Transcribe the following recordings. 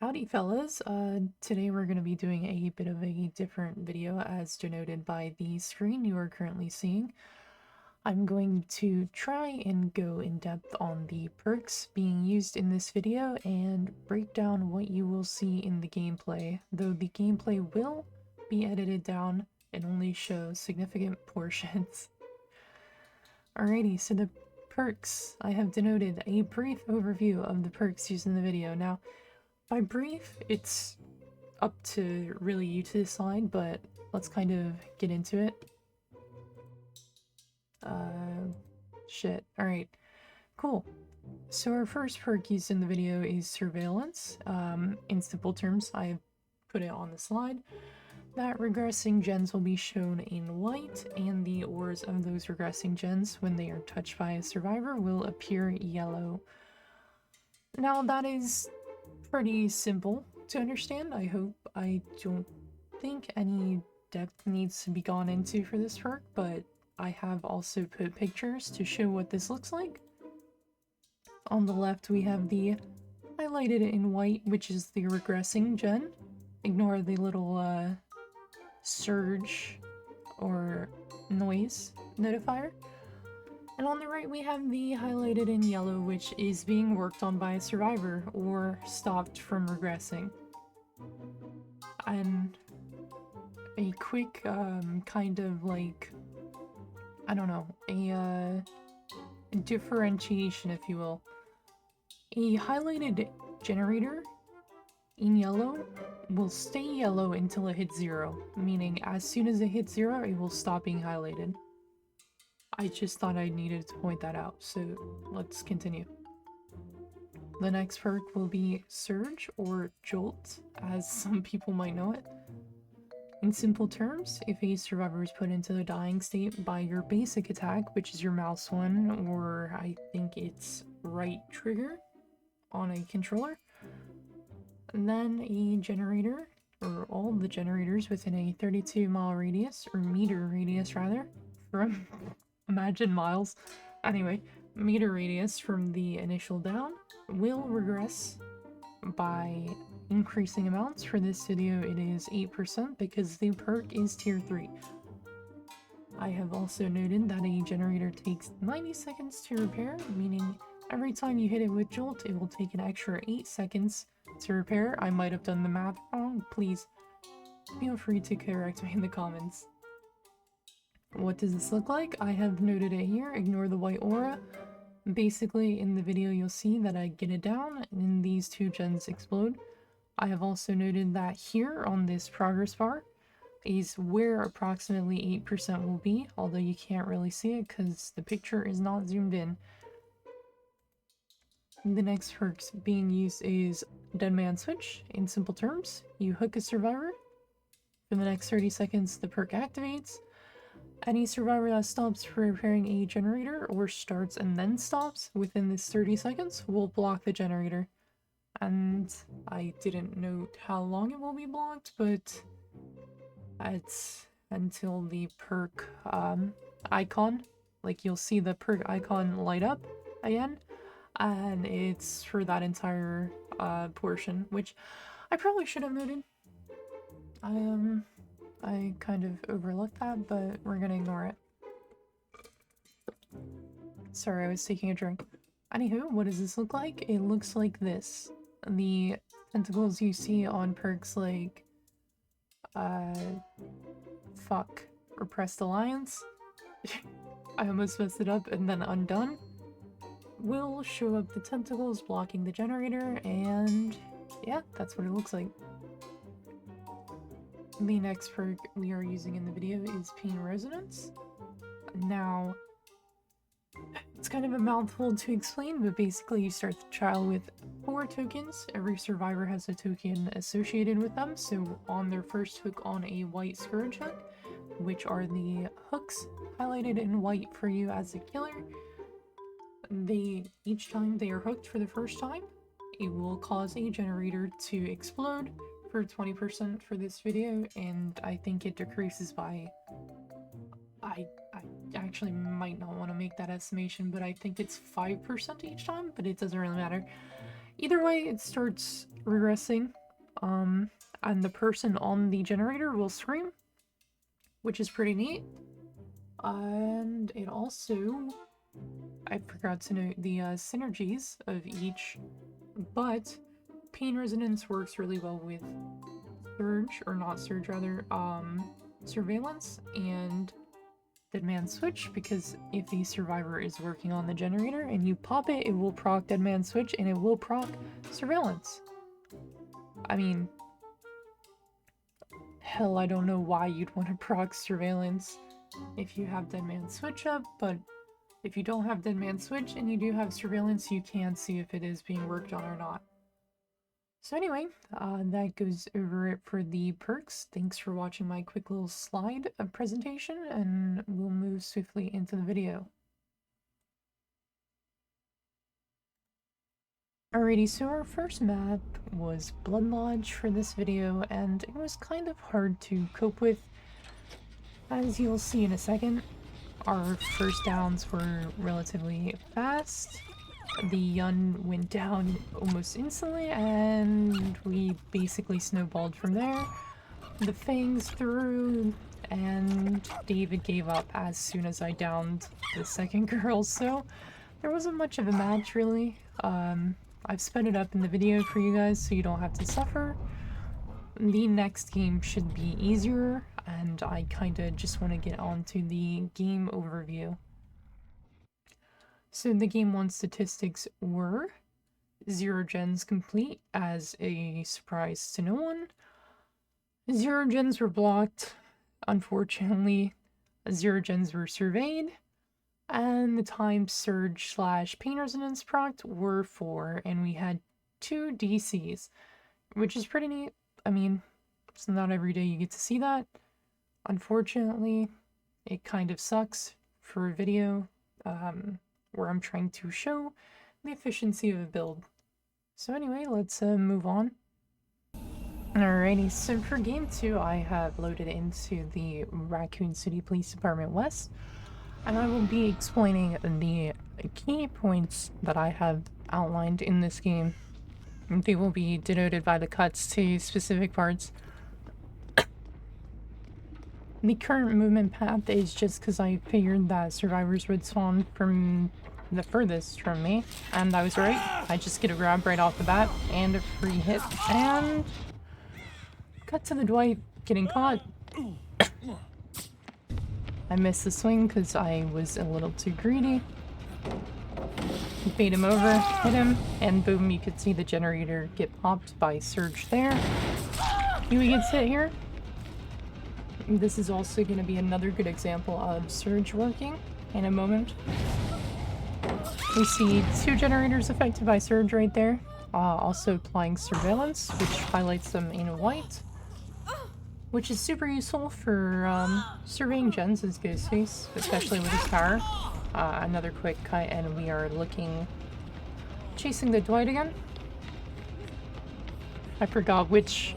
Howdy fellas, today we're going to be doing a bit of a different video as denoted by the screen you are currently seeing. I'm going to try and go in depth on the perks being used in this video and break down what you will see in the gameplay, though the gameplay will be edited down and only show significant portions. Alrighty, so the perks, I have denoted a brief overview of the perks used in the video. Now, by brief, it's up to really you to decide, but let's kind of get into it. Shit. Alright, cool. So our first perk used in the video is Surveillance. In simple terms, I put it on the slide, that regressing gens will be shown in white, and the ores of those regressing gens, when they are touched by a survivor, will appear yellow. Now that is pretty simple to understand. I hope. I don't think any depth needs to be gone into for this perk, but I have also put pictures to show what this looks like. On the left we have the highlighted in white, which is the regressing gen. Ignore the little surge or noise notifier. And on the right we have the highlighted in yellow, which is being worked on by a survivor or stopped from regressing. And a quick kind of like, I don't know, a differentiation, if you will. A highlighted generator in yellow will stay yellow until it hits 0, meaning as soon as it hits 0 it will stop being highlighted. I just thought I needed to point that out, so let's continue. The next perk will be Surge, or Jolt, as some people might know it. In simple terms, if a survivor is put into the dying state by your basic attack, which is your mouse one, or I think it's right trigger on a controller, then a generator, or all the generators within a 32-mile radius, or meter radius rather, from imagine miles. Anyway, meter radius from the initial down will regress by increasing amounts. For this video it is 8% because the perk is tier 3. I have also noted that a generator takes 90 seconds to repair, meaning every time you hit it with Jolt it will take an extra 8 seconds to repair. I might have done the math wrong, please feel free to correct me in the comments. What does this look like? I have noted it here, ignore the white aura. Basically, in the video you'll see that I get it down and these two gens explode. I have also noted that here on this progress bar is where approximately 8% will be, although you can't really see it because the picture is not zoomed in. The next perk being used is Dead Man Switch. In simple terms, you hook a survivor. For the next 30 seconds the perk activates. Any survivor that stops for repairing a generator or starts and then stops within this 30 seconds will block the generator. And I didn't note how long it will be blocked, but it's until the perk icon, like you'll see the perk icon light up again, and it's for that entire portion, which I probably should have noted. I kind of overlooked that, but we're gonna ignore it. Sorry, I was taking a drink. Anywho, what does this look like? It looks like this. The tentacles you see on perks like, fuck, Repressed Alliance, I almost messed it up, and then Undone, will show up the tentacles blocking the generator, and yeah, that's what it looks like. The next perk we are using in the video is Pain Resonance. Now, it's kind of a mouthful to explain, but basically you start the trial with 4 tokens. Every survivor has a token associated with them, so on their first hook on a white Scourge hook, which are the hooks highlighted in white for you as a killer, each time they are hooked for the first time, it will cause a generator to explode for 20% for this video, and I think it decreases by, I actually might not want to make that estimation, but I think it's 5% each time, but it doesn't really matter. Either way, it starts regressing, and the person on the generator will scream, which is pretty neat. And it also, I forgot to note the synergies of each, but pain resonance works really well with surge, or not surge rather, surveillance and Dead Man Switch, because if the survivor is working on the generator and you pop it, it will proc Dead Man Switch and it will proc surveillance. I mean, hell, I don't know why you'd want to proc surveillance if you have Dead Man Switch up, but if you don't have Dead Man Switch and you do have surveillance, you can see if it is being worked on or not. So anyway, that goes over it for the perks. Thanks for watching my quick little slide presentation, and we'll move swiftly into the video. Alrighty, so our first map was Blood Lodge for this video, and it was kind of hard to cope with. As you'll see in a second, our first downs were relatively fast. The Yun went down almost instantly, and we basically snowballed from there. The Fangs threw, and David gave up as soon as I downed the second girl, so there wasn't much of a match, really. I've sped it up in the video for you guys so you don't have to suffer. The next game should be easier, and I kinda just want to get on to the game overview. So the game 1 statistics were 0 gens complete, as a surprise to no one. 0 gens were blocked, unfortunately. 0 gens were surveyed, and the time surge / pain resonance proc were 4, and we had 2 DCs, which is pretty neat. I mean, it's not every day you get to see that. Unfortunately, it kind of sucks for a video where I'm trying to show the efficiency of a build. So anyway, let's move on. Alrighty, so for game 2, I have loaded into the Raccoon City Police Department West, and I will be explaining the key points that I have outlined in this game. They will be denoted by the cuts to specific parts. The current movement path is just because I figured that survivors would spawn from the furthest from me, and I was right. I just get a grab right off the bat and a free hit, and cut to the Dwight getting caught. I missed the swing because I was a little too greedy. Bait him over, hit him, and boom, you could see the generator get popped by Surge there. Huey gets hit here. This is also going to be another good example of Surge working in a moment. We see 2 generators affected by Surge right there. Also applying surveillance, which highlights them in white, which is super useful for surveying gens as Ghostface, especially with his power. Another quick cut, and we are chasing the Dwight again. I forgot which.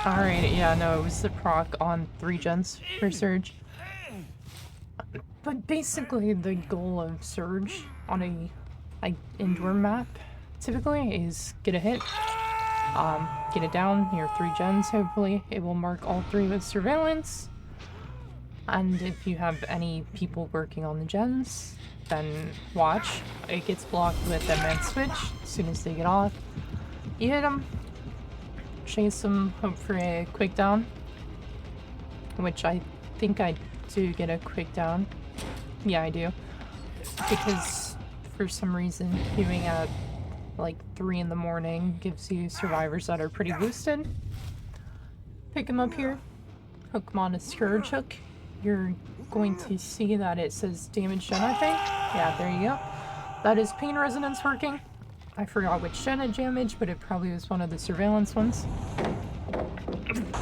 Alright, yeah, no, it was the proc on 3 gens for Surge. But basically, the goal of Surge on a indoor map typically is get a hit, get it down near 3 gens, hopefully. It will mark all 3 with surveillance. And if you have any people working on the gens, then watch. It gets blocked with Dead Man Switch as soon as they get off. You hit them. Chase them, hope for a quick down, which I think I do get a quick down. Yeah, I do. Because for some reason, queuing at like 3 in the morning gives you survivors that are pretty boosted. Pick them up here, hook them on a Scourge hook. You're going to see that it says damage gen, I think. Yeah, there you go. That is pain resonance working. I forgot which gen it damaged, but it probably was one of the surveillance ones.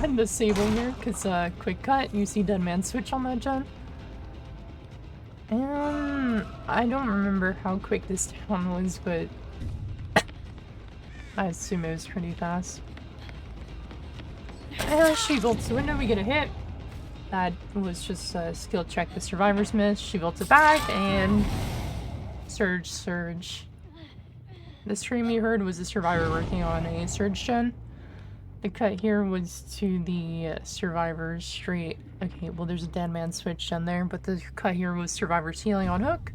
And disable here, because quick cut, you see Dead Man Switch on that gen. And I don't remember how quick this down was, but I assume it was pretty fast. And she bolts the window, we get a hit. That was just a skill check the survivors missed. She bolts it back, and Surge. The stream you heard was a survivor working on a surge gen. The cut here was to the survivors straight. Okay, well there's a dead man switch gen there, but the cut here was survivors healing on hook.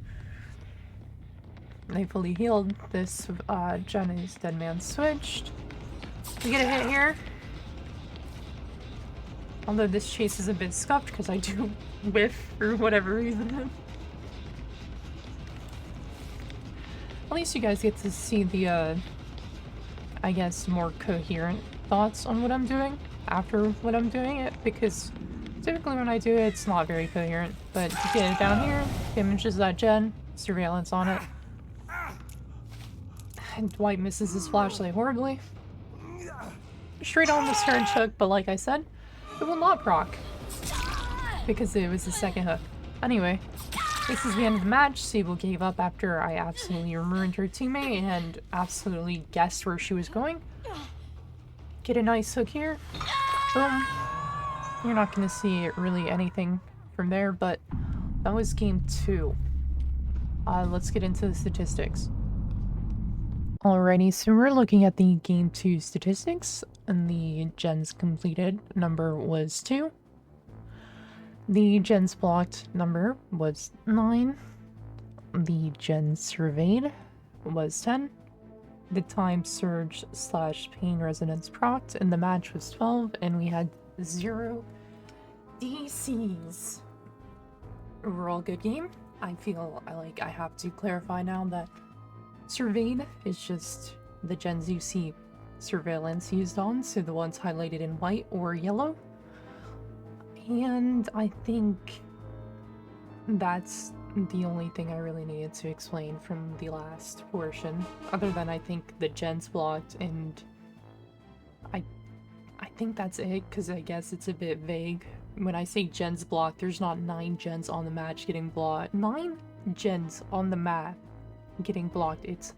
They fully healed. This gen is dead man switched. We get a hit here. Although this chase is a bit scuffed because I do whiff for whatever reason. At least you guys get to see the, I guess, more coherent thoughts on what I'm doing after what I'm doing it, because typically when I do it, it's not very coherent. But you get it down here, damages that gen, surveillance on it. And Dwight misses his flashlight horribly. Straight on the surge hook, but like I said, it will not proc because it was the second hook. Anyway, this is the end of the match. Sable gave up after I absolutely ruined her teammate and absolutely guessed where she was going. Get a nice hook here. Boom. You're not going to see really anything from there, but that was game 2. Let's get into the statistics. Alrighty, so we're looking at the game 2 statistics, and the gens completed number was 2. The gens blocked number was 9. The gens surveyed was 10. The time surge / pain resonance procced in the match was 12, and we had 0 DCs. Overall good game. I feel like I have to clarify now that surveyed is just the gens you see surveillance used on, so the ones highlighted in white or yellow. And I think that's the only thing I really needed to explain from the last portion, other than I think the gens blocked, and I think that's it, because I guess it's a bit vague. When I say gens blocked, there's not 9 gens on the match getting blocked. 9 gens on the map getting blocked. It's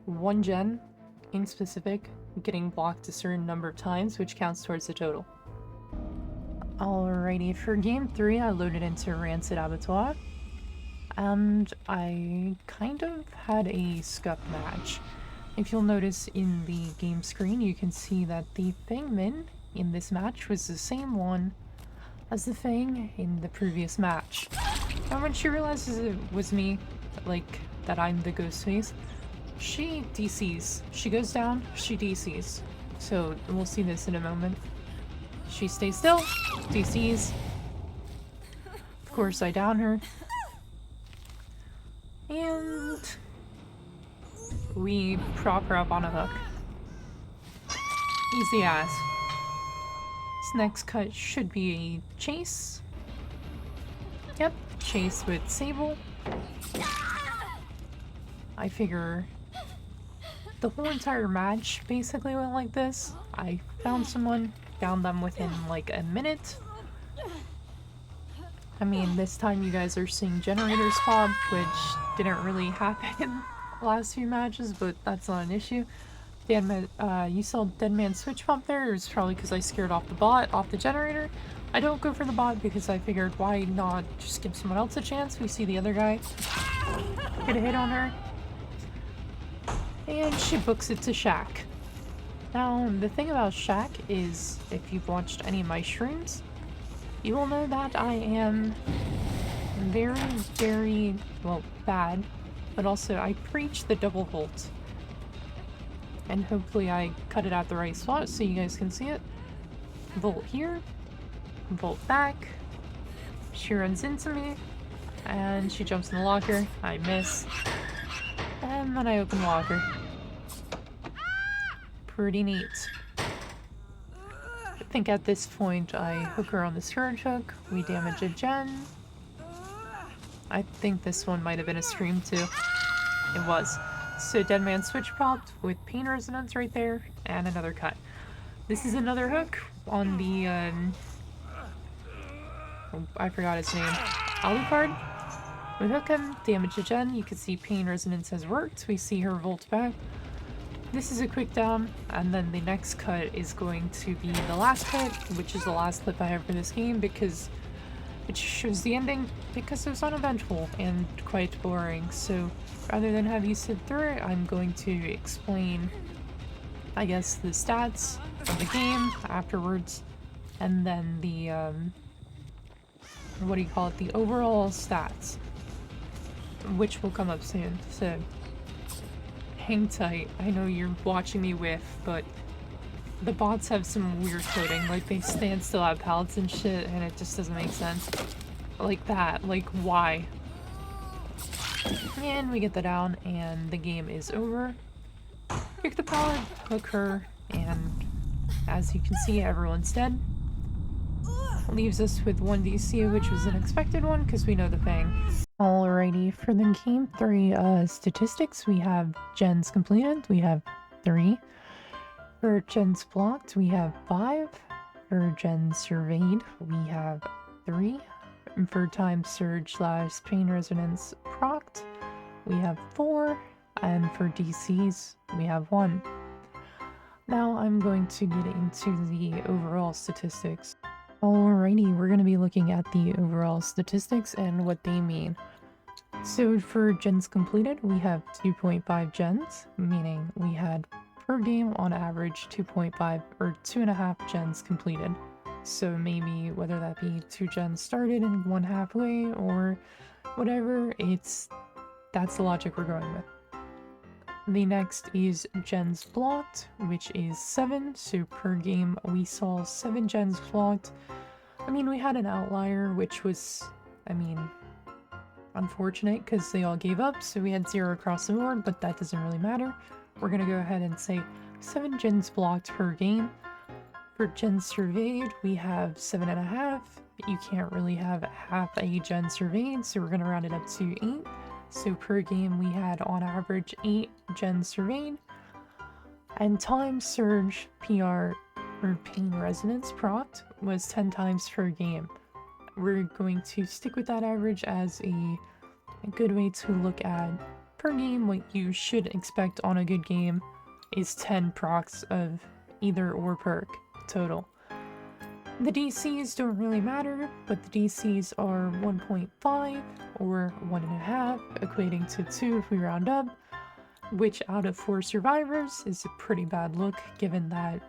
1 gen in specific getting blocked a certain number of times, which counts towards the total. Alrighty, for game 3 I loaded into Rancid Abattoir, and I kind of had a scuff match. If you'll notice in the game screen, you can see that the Fang Min in this match was the same one as the Fang in the previous match. And when she realizes it was me, like, that I'm the ghost face, she DCs. She goes down, she DCs. So we'll see this in a moment. She stays still, DCs. Of course I down her. And we prop her up on a hook. Easy as. This next cut should be a chase. Yep, chase with Sable. I figure the whole entire match basically went like this. I found someone, found them within like a minute. I mean, this time you guys are seeing generators pop, which didn't really happen the last few matches, but that's not an issue. You saw Dead Man switch pump there. It was probably because I scared off the bot, off the generator. I don't go for the bot because I figured why not just give someone else a chance. We see the other guy get a hit on her, and she books it to Shack. Now, the thing about Shack is, if you've watched any of my streams, you will know that I am very, very, well, bad, but also I preach the double volt. And hopefully I cut it at the right spot so you guys can see it. Volt here, volt back, she runs into me, and she jumps in the locker, I miss, and then I open the locker. Pretty neat. I think at this point I hook her on the surge hook, we damage a gen. I think this one might have been a stream too. It was. So Dead Man switch popped with pain resonance right there, and another cut. This is another hook on the, I forgot his name, Alucard. We hook him, damage a gen, you can see pain resonance has worked, we see her volt back. This is a quick down, and then the next cut is going to be the last hit, which is the last clip I have for this game, because which shows the ending because it was uneventful and quite boring. So rather than have you sit through it, I'm going to explain, I guess, the stats of the game afterwards, and then the, what do you call it, the overall stats, which will come up soon. So hang tight. I know you're watching me whiff, but the bots have some weird coding, like they stand still at pallets and shit, and it just doesn't make sense. Like that, like why? And we get that down, and the game is over. Pick the pallet, hook her, and as you can see, everyone's dead. Leaves us with 1 DC, which was an expected one, because we know the Fang. Alrighty, for the game 3 statistics, we have gens completed, we have 3. For gens blocked, we have 5. For gens surveyed, we have 3. And for time surge / pain resonance procced, we have 4. And for DCs, we have 1. Now I'm going to get into the overall statistics. Alrighty, we're going to be looking at the overall statistics and what they mean. So for gens completed, we have 2.5 gens, meaning we had per game on average 2.5 or 2.5 gens completed. So maybe whether that be 2 gens started and 1 halfway or whatever, that's the logic we're going with. The next is gens blocked, which is 7, so per game we saw 7 gens blocked. I mean, we had an outlier, which was, I mean, unfortunate because they all gave up, so we had 0 across the board, but that doesn't really matter. We're gonna go ahead and say 7 gens blocked per game. For gens surveyed, we have 7.5. You can't really have half a gen surveyed, so we're gonna round it up to 8. So per game we had on average 8 gens surveyed. And time surge PR or pain resonance procced was 10 times per game. We're going to stick with that average as a good way to look at per game. What you should expect on a good game is 10 procs of either or perk total. The DCs don't really matter, but the DCs are 1.5 or 1.5, equating to 2 if we round up, which out of 4 survivors is a pretty bad look, given that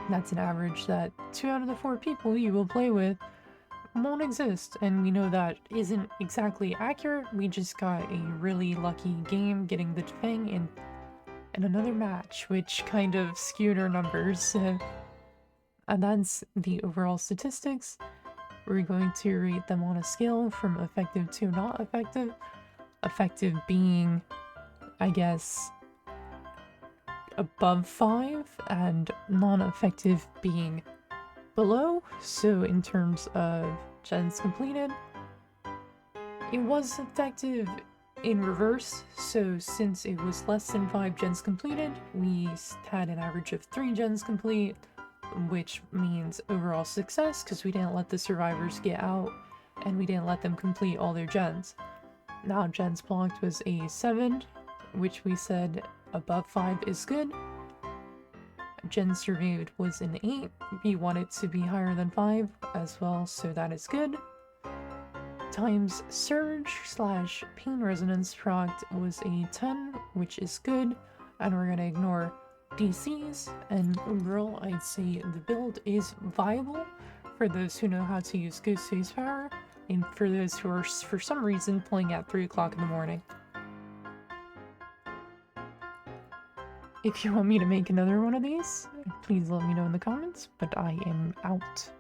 that's an average that 2 out of the 4 people you will play with won't exist, and we know that isn't exactly accurate. We just got a really lucky game getting the Fang in another match, which kind of skewed our numbers. And that's the overall statistics. We're going to rate them on a scale from effective to not effective. Effective being, I guess, above 5, and non-effective being below. So in terms of gens completed, it was effective in reverse. So since it was less than 5 gens completed, we had an average of 3 gens complete, which means overall success because we didn't let the survivors get out and we didn't let them complete all their gens. Now gens blocked was a 7, which we said above 5 is good. Gens surveyed was an 8. We want it to be higher than 5 as well, so that is good. Times surge / pain resonance procced was a 10, which is good, and we're gonna ignore DCs, and overall I'd say the build is viable for those who know how to use Ghost Phase Power, and for those who are for some reason playing at 3 o'clock in the morning. If you want me to make another one of these, please let me know in the comments, but I am out.